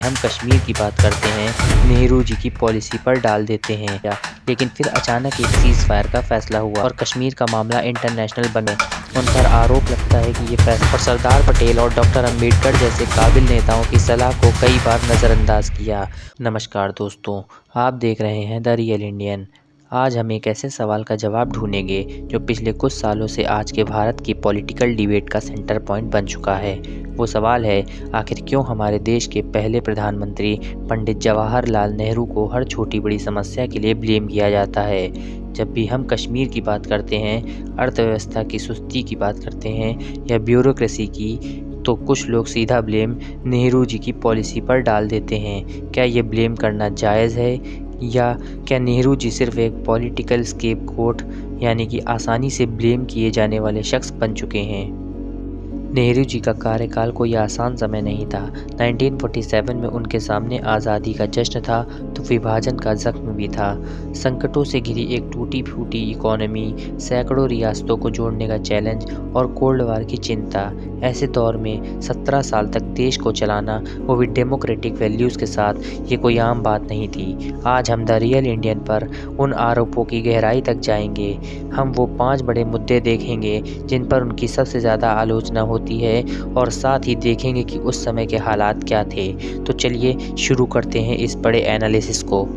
हम कश्मीर की बात करते हैं, नेहरू जी की पॉलिसी पर डाल देते हैं लेकिन फिर अचानक एक सीज़ फायर का फैसला हुआ और कश्मीर का मामला इंटरनेशनल बने। उन पर आरोप लगता है कि ये फैसला और सरदार पटेल और डॉक्टर अंबेडकर जैसे काबिल नेताओं की सलाह को कई बार नज़रअंदाज किया। नमस्कार दोस्तों, आप देख रहे हैं द रियल इंडियन। आज हम एक ऐसे सवाल का जवाब ढूंढेंगे जो पिछले कुछ सालों से आज के भारत की पॉलिटिकल डिबेट का सेंटर पॉइंट बन चुका है। वो सवाल है, आखिर क्यों हमारे देश के पहले प्रधानमंत्री पंडित जवाहरलाल नेहरू को हर छोटी बड़ी समस्या के लिए ब्लेम किया जाता है। जब भी हम कश्मीर की बात करते हैं, अर्थव्यवस्था की सुस्ती की बात करते हैं या ब्यूरोक्रेसी की, तो कुछ लोग सीधा ब्लेम नेहरू जी की पॉलिसी पर डाल देते हैं। क्या ये ब्लेम करना जायज़ है, या क्या नेहरू जी सिर्फ एक पॉलिटिकल स्केपगोट यानी कि आसानी से ब्लेम किए जाने वाले शख्स बन चुके हैं? नेहरू जी का कार्यकाल कोई आसान समय नहीं था। 1947 में उनके सामने आज़ादी का जश्न था तो विभाजन का ज़ख्म भी था। संकटों से घिरी एक टूटी फूटी इकोनॉमी, सैकड़ों रियासतों को जोड़ने का चैलेंज और कोल्ड वार की चिंता। ऐसे दौर में 17 साल तक देश को चलाना, वो भी डेमोक्रेटिक वैल्यूज़ के साथ, ये कोई आम बात नहीं थी। आज हम द रियल इंडियन पर उन आरोपों की गहराई तक जाएंगे। हम वो 5 बड़े मुद्दे देखेंगे जिन पर उनकी सबसे ज़्यादा आलोचना होती है, और साथ ही देखेंगे कि उस समय के हालात क्या थे। तो चलिए शुरू करते हैं इस बड़े एनालिसिस को।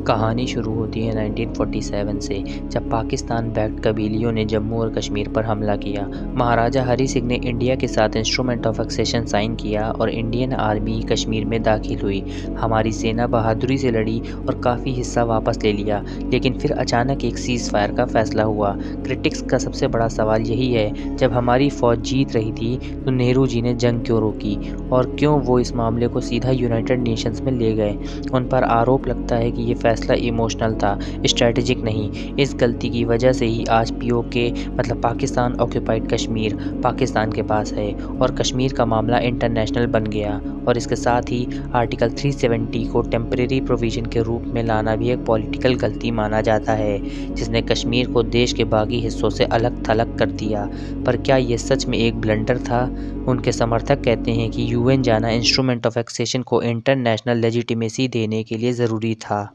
कहानी शुरू होती है 1947 से, जब पाकिस्तान बैक्ड कबीलियों ने जम्मू और कश्मीर पर हमला किया। महाराजा हरी सिंह ने इंडिया के साथ इंस्ट्रूमेंट ऑफ एक्सेशन साइन किया और इंडियन आर्मी कश्मीर में दाखिल हुई। हमारी सेना बहादुरी से लड़ी और काफ़ी हिस्सा वापस ले लिया, लेकिन फिर अचानक एक सीज़ फायर का फैसला हुआ। क्रिटिक्स का सबसे बड़ा सवाल यही है, जब हमारी फ़ौज जीत रही थी तो नेहरू जी ने जंग क्यों रोकी, और क्यों वो इस मामले को सीधा यूनाइटेड नेशंस में ले गए। उन पर आरोप लगता है कि ये फैसला इमोशनल था, स्ट्रैटेजिक नहीं। इस गलती की वजह से ही आज पीओके मतलब पाकिस्तान ऑक्यूपाइड कश्मीर पाकिस्तान के पास है और कश्मीर का मामला इंटरनेशनल बन गया। और इसके साथ ही आर्टिकल 370 को टेम्परेरी प्रोविज़न के रूप में लाना भी एक पॉलिटिकल गलती माना जाता है, जिसने कश्मीर को देश के बाकी हिस्सों से अलग थलग कर दिया। पर क्या ये सच में एक ब्लंडर था? उनके समर्थक कहते हैं कि यूएन जाना इंस्ट्रूमेंट ऑफ एक्सेशन को इंटरनेशनल लेजिटिमेसी देने के लिए ज़रूरी था।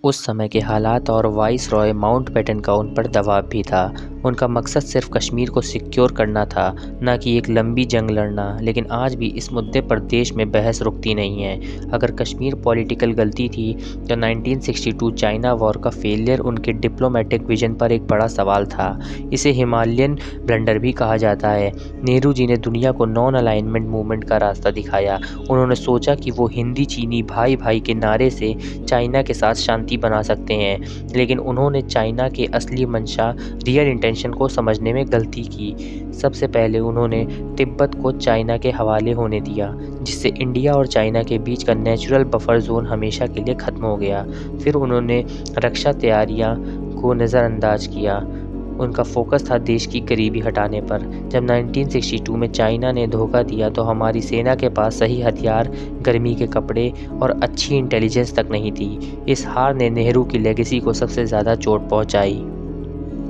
उस समय के हालात और वाइसरॉय माउंटबेटन का उन पर दबाव भी था। उनका मकसद सिर्फ कश्मीर को सिक्योर करना था, न कि एक लंबी जंग लड़ना। लेकिन आज भी इस मुद्दे पर देश में बहस रुकती नहीं है। अगर कश्मीर पॉलिटिकल गलती थी तो 1962 चाइना वॉर का फेलियर उनके डिप्लोमेटिक विजन पर एक बड़ा सवाल था। इसे हिमालयन ब्लंडर भी कहा जाता है। नेहरू जी ने दुनिया को नॉन अलाइनमेंट मूवमेंट का रास्ता दिखाया। उन्होंने सोचा कि वो हिंदी चीनी भाई भाई के नारे से चाइना के साथ शांति बना सकते हैं, लेकिन उन्होंने चाइना के असली मंशा, रियल इंटेंशन को समझने में गलती की। सबसे पहले उन्होंने तिब्बत को चाइना के हवाले होने दिया, जिससे इंडिया और चाइना के बीच का नेचुरल बफर जोन हमेशा के लिए ख़त्म हो गया। फिर उन्होंने रक्षा तैयारियां को नज़रअंदाज किया। उनका फोकस था देश की गरीबी हटाने पर। जब 1962 में चाइना ने धोखा दिया तो हमारी सेना के पास सही हथियार, गर्मी के कपड़े और अच्छी इंटेलिजेंस तक नहीं थी। इस हार ने नेहरू की लेगेसी को सबसे ज़्यादा चोट पहुंचाई।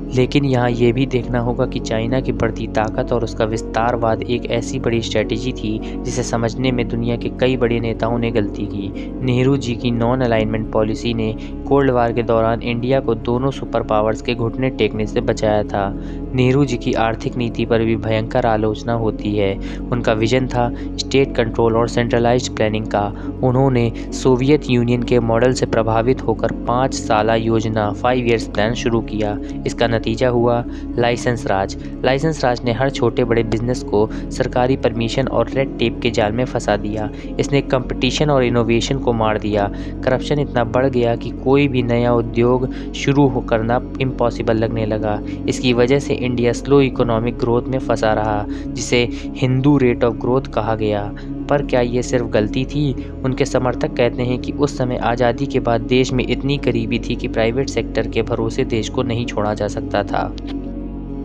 लेकिन यहाँ ये भी देखना होगा कि चाइना की बढ़ती ताकत और उसका विस्तारवाद एक ऐसी बड़ी स्ट्रेटजी थी जिसे समझने में दुनिया के कई बड़े नेताओं ने गलती की। नेहरू जी की नॉन अलाइनमेंट पॉलिसी ने कोल्ड वार के दौरान इंडिया को दोनों सुपर पावर्स के घुटने टेकने से बचाया था। नेहरू जी की आर्थिक नीति पर भी भयंकर आलोचना होती है। उनका विजन था स्टेट कंट्रोल और सेंट्रलाइज्ड प्लानिंग का। उन्होंने सोवियत यूनियन के मॉडल से प्रभावित होकर 5 साला योजना 5 ईयर्स प्लान शुरू किया। इसका नतीजा हुआ लाइसेंस राज। लाइसेंस राज ने हर छोटे बड़े बिजनेस को सरकारी परमिशन और रेड टेप के जाल में फंसा दिया। इसने कंपटीशन और इनोवेशन को मार दिया। करप्शन इतना बढ़ गया कि कोई भी नया उद्योग शुरू करना इम्पॉसिबल लगने लगा। इसकी वजह से इंडिया स्लो इकोनॉमिक ग्रोथ में फंसा रहा, जिसे हिंदू रेट ऑफ ग्रोथ कहा गया। पर क्या ये सिर्फ गलती थी? उनके समर्थक कहते हैं कि उस समय आज़ादी के बाद देश में इतनी गरीबी थी कि प्राइवेट सेक्टर के भरोसे देश को नहीं छोड़ा जा सकता था।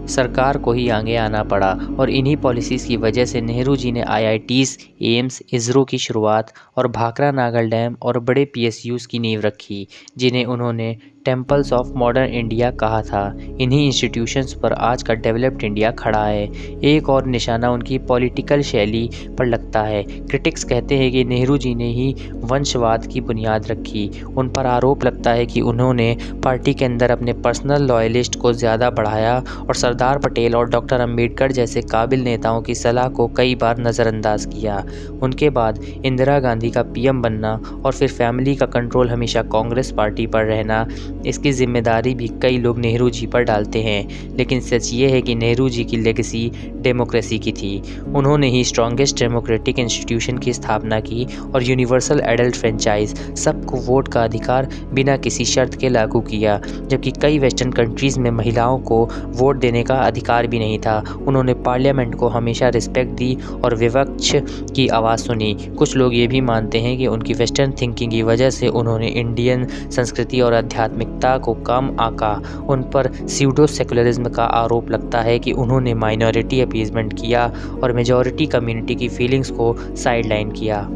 सरकार को ही आगे आना पड़ा, और इन्हीं पॉलिसीज़ की वजह से नेहरू जी ने आईआईटीज़, एम्स, इसरो की शुरुआत और भाखरा नागल डैम और बड़े पीएसयूज़ की नींव रखी, जिन्हें उन्होंने टेम्पल्स ऑफ मॉडर्न इंडिया कहा था। इन्हीं इंस्टीट्यूशंस पर आज का डेवलप्ड इंडिया खड़ा है। एक और निशाना उनकी पॉलिटिकल शैली पर लगता है। क्रिटिक्स कहते हैं कि नेहरू जी ने ही वंशवाद की बुनियाद रखी। उन पर आरोप लगता है कि उन्होंने पार्टी के अंदर अपने पर्सनल लॉयलिस्ट को ज़्यादा बढ़ाया और सरदार पटेल और डॉक्टर अंबेडकर जैसे काबिल नेताओं की सलाह को कई बार नज़रअंदाज किया। उनके बाद इंदिरा गांधी का पीएम बनना और फिर फैमिली का कंट्रोल हमेशा कांग्रेस पार्टी पर रहना, इसकी जिम्मेदारी भी कई लोग नेहरू जी पर डालते हैं। लेकिन सच ये है कि नेहरू जी की लेगेसी डेमोक्रेसी की थी। उन्होंने ही स्ट्रॉन्गेस्ट डेमोक्रेटिक इंस्टीट्यूशन की स्थापना की और यूनिवर्सल एडल्ट फ्रेंचाइज, सबको वोट का अधिकार बिना किसी शर्त के लागू किया, जबकि कई वेस्टर्न कंट्रीज़ में महिलाओं को वोट देने का अधिकार भी नहीं था। उन्होंने पार्लियामेंट को हमेशा रिस्पेक्ट दी और विपक्ष की आवाज़ सुनी। कुछ लोग ये भी मानते हैं कि उनकी वेस्टर्न थिंकिंग की वजह से उन्होंने इंडियन संस्कृति और आध्यात्मिकता को कम आंका। उन पर स्यूडो सेकुलरिज्म का आरोप लगता है कि उन्होंने माइनॉरिटी अपीजमेंट किया और मेजॉरिटी कम्युनिटी की फीलिंग्स को साइडलाइन किया।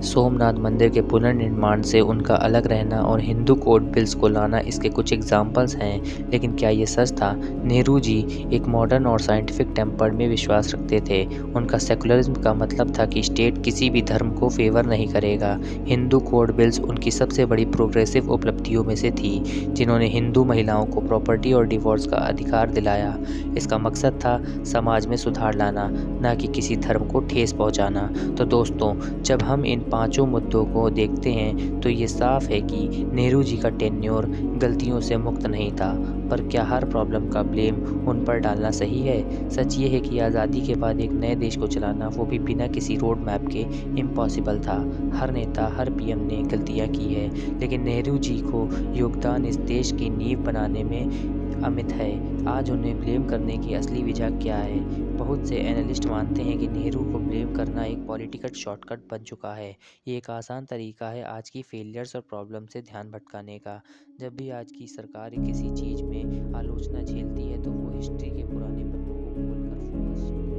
सोमनाथ मंदिर के पुनर्निर्माण से उनका अलग रहना और हिंदू कोड बिल्स को लाना इसके कुछ एग्जाम्पल्स हैं। लेकिन क्या ये सच था? नेहरू जी एक मॉडर्न और साइंटिफिक टेम्पर में विश्वास रखते थे। उनका सेकुलरिज्म का मतलब था कि स्टेट किसी भी धर्म को फेवर नहीं करेगा। हिंदू कोड बिल्स उनकी सबसे बड़ी प्रोग्रेसिव उपलब्धियों में से थी, जिन्होंने हिंदू महिलाओं को प्रॉपर्टी और डिवोर्स का अधिकार दिलाया। इसका मकसद था समाज में सुधार लाना, न कि किसी धर्म को ठेस पहुँचाना। तो दोस्तों, जब हम इन पांचों मुद्दों को देखते हैं तो ये साफ है कि नेहरू जी का टेन्योर गलतियों से मुक्त नहीं था। पर क्या हर प्रॉब्लम का ब्लेम उन पर डालना सही है? सच ये है कि आज़ादी के बाद एक नए देश को चलाना, वो भी बिना किसी रोड मैप के, इम्पॉसिबल था। हर नेता, हर पीएम ने गलतियां की है, लेकिन नेहरू जी को योगदान इस देश की नींव बनाने में अमित है। आज उन्हें ब्लेम करने की असली वजह क्या है? बहुत से एनालिस्ट मानते हैं कि नेहरू को ब्लेम करना एक पॉलिटिकल शॉर्टकट बन चुका है। ये एक आसान तरीका है आज की फेलियर्स और प्रॉब्लम से ध्यान भटकाने का। जब भी आज की सरकार किसी चीज़ में आलोचना झेलती है तो वो हिस्ट्री के पुराने पन्नों को खोलकर फोकस करती है।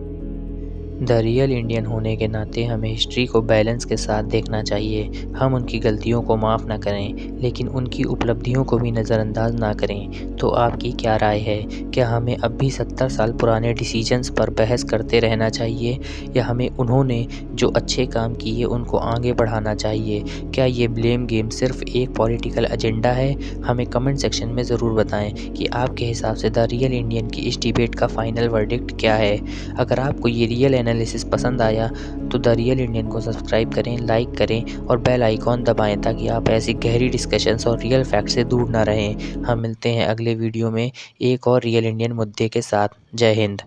द रियल इंडियन होने के नाते हमें हिस्ट्री को बैलेंस के साथ देखना चाहिए। हम उनकी गलतियों को माफ़ ना करें, लेकिन उनकी उपलब्धियों को भी नज़रअंदाज ना करें। तो आपकी क्या राय है? क्या हमें अब भी 70 साल पुराने डिसीजंस पर बहस करते रहना चाहिए, या हमें उन्होंने जो अच्छे काम किए उनको आगे बढ़ाना चाहिए? क्या ये ब्लेम गेम सिर्फ एक पॉलिटिकल एजेंडा है? हमें कमेंट सेक्शन में ज़रूर बताएं कि आपके हिसाब से द रियल इंडियन की इस डिबेट का फाइनल वर्डिक्ट क्या है। अगर आपको ये रियल एनालिसिस पसंद आया तो द रियल इंडियन को सब्सक्राइब करें, लाइक करें और बेल आइकॉन दबाएं, ताकि आप ऐसी गहरी डिस्कशंस और रियल फैक्ट से दूर ना रहें। हम मिलते हैं अगले वीडियो में एक और रियल इंडियन मुद्दे के साथ। जय हिंद।